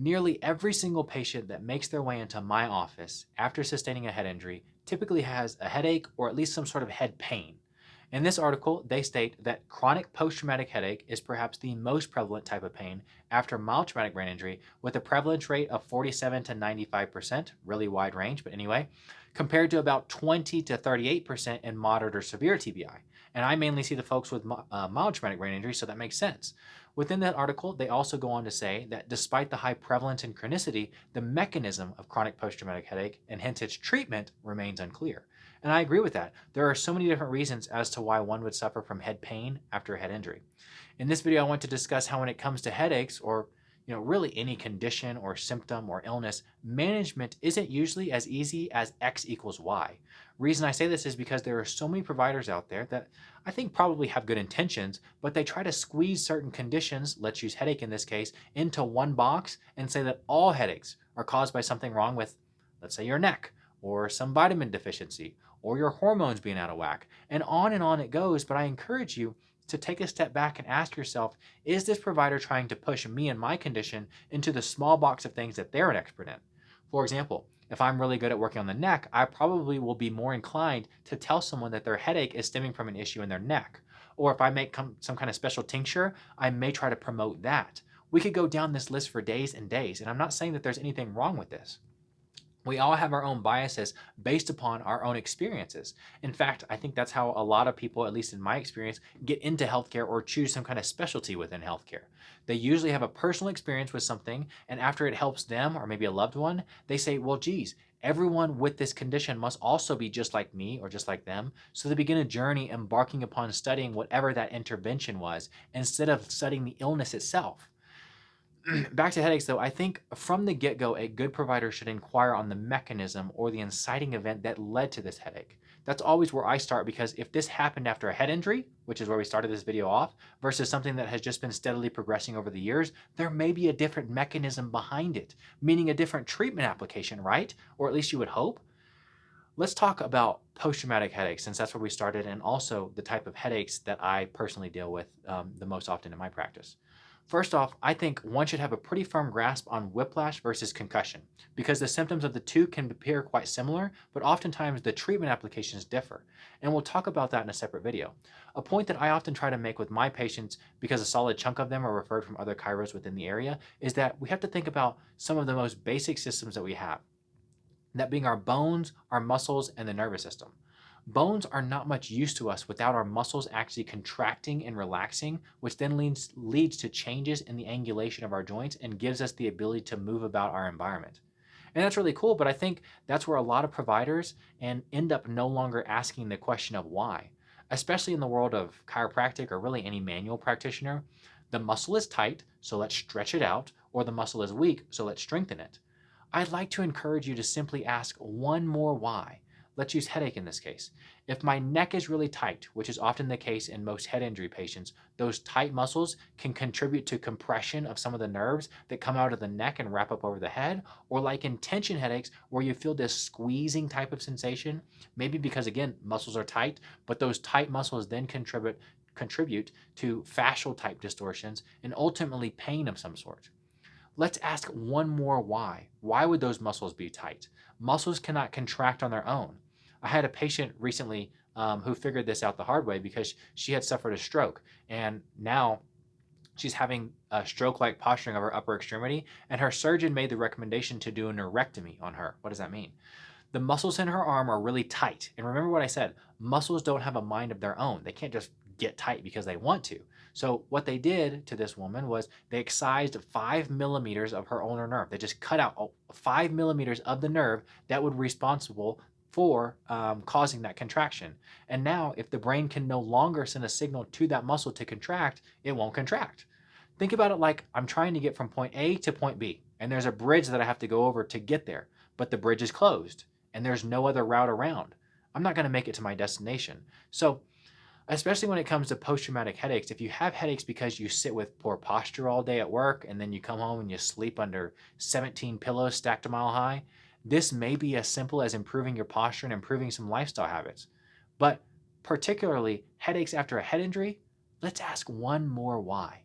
Nearly every single patient that makes their way into my office after sustaining a head injury typically has a headache or at least some sort of head pain. In this article, they state that chronic post traumatic headache is perhaps the most prevalent type of pain after mild traumatic brain injury, with a prevalence rate of 47 to 95%, really wide range, but anyway, compared to about 20 to 38% in moderate or severe TBI. And I mainly see the folks with mild traumatic brain injury, so that makes sense. Within that article, they also go on to say that despite the high prevalence and chronicity, the mechanism of chronic post traumatic headache and hence its treatment remains unclear. And I agree with that. There are so many different reasons as to why one would suffer from head pain after a head injury. In this video, I want to discuss how when it comes to headaches or really any condition or symptom or illness, management isn't usually as easy as X equals Y. Reason I say this is because there are so many providers out there that I think probably have good intentions, but they try to squeeze certain conditions, let's use headache in this case, into one box and say that all headaches are caused by something wrong with, let's say, your neck or some vitamin deficiency or your hormones being out of whack. And on it goes, but I encourage you to take a step back and ask yourself, is this provider trying to push me and my condition into the small box of things that they're an expert in? For example, if I'm really good at working on the neck, I probably will be more inclined to tell someone that their headache is stemming from an issue in their neck. Or if I make some kind of special tincture, I may try to promote that. We could go down this list for days and days, and I'm not saying that there's anything wrong with this. We all have our own biases based upon our own experiences. In fact, I think that's how a lot of people, at least in my experience, get into healthcare or choose some kind of specialty within healthcare. They usually have a personal experience with something, and after it helps them or maybe a loved one, they say, well, geez, everyone with this condition must also be just like me or just like them. So they begin a journey embarking upon studying whatever that intervention was instead of studying the illness itself. Back to headaches, though, I think from the get go, a good provider should inquire on the mechanism or the inciting event that led to this headache. That's always where I start because if this happened after a head injury, which is where we started this video off, versus something that has just been steadily progressing over the years, there may be a different mechanism behind it, meaning a different treatment application, right? Or at least you would hope. Let's talk about post traumatic headaches since that's where we started, and also the type of headaches that I personally deal with the most often in my practice. First off, I think one should have a pretty firm grasp on whiplash versus concussion because the symptoms of the two can appear quite similar, but oftentimes the treatment applications differ. And we'll talk about that in a separate video. A point that I often try to make with my patients, because a solid chunk of them are referred from other chiros within the area, is that we have to think about some of the most basic systems that we have, that being our bones, our muscles, and the nervous system. Bones are not much use to us without our muscles actually contracting and relaxing, which then leads to changes in the angulation of our joints and gives us the ability to move about our environment. And that's really cool, but I think that's where a lot of providers end up no longer asking the question of why. Especially in the world of chiropractic or really any manual practitioner, the muscle is tight, so let's stretch it out, or the muscle is weak, so let's strengthen it. I'd like to encourage you to simply ask one more why. Let's use headache in this case. If my neck is really tight, which is often the case in most head injury patients, those tight muscles can contribute to compression of some of the nerves that come out of the neck and wrap up over the head, or like in tension headaches where you feel this squeezing type of sensation, maybe because again, muscles are tight, but those tight muscles then contribute to fascial type distortions and ultimately pain of some sort. Let's ask one more why. Why would those muscles be tight? Muscles cannot contract on their own. I had a patient recently who figured this out the hard way because she had suffered a stroke and now she's having a stroke-like posturing of her upper extremity, and her surgeon made the recommendation to do a neurectomy on her. What does that mean? The muscles in her arm are really tight. And remember what I said, muscles don't have a mind of their own. They can't just get tight because they want to. So what they did to this woman was they excised 5 millimeters of her ulnar nerve. They just cut out 5 millimeters of the nerve that would be responsible for causing that contraction. And now if the brain can no longer send a signal to that muscle to contract, it won't contract. Think about it like I'm trying to get from point A to point B, and there's a bridge that I have to go over to get there, but the bridge is closed and there's no other route around. I'm not going to make it to my destination. So especially when it comes to post-traumatic headaches, if you have headaches because you sit with poor posture all day at work and then you come home and you sleep under 17 pillows stacked a mile high, this may be as simple as improving your posture and improving some lifestyle habits. But particularly headaches after a head injury, let's ask one more why.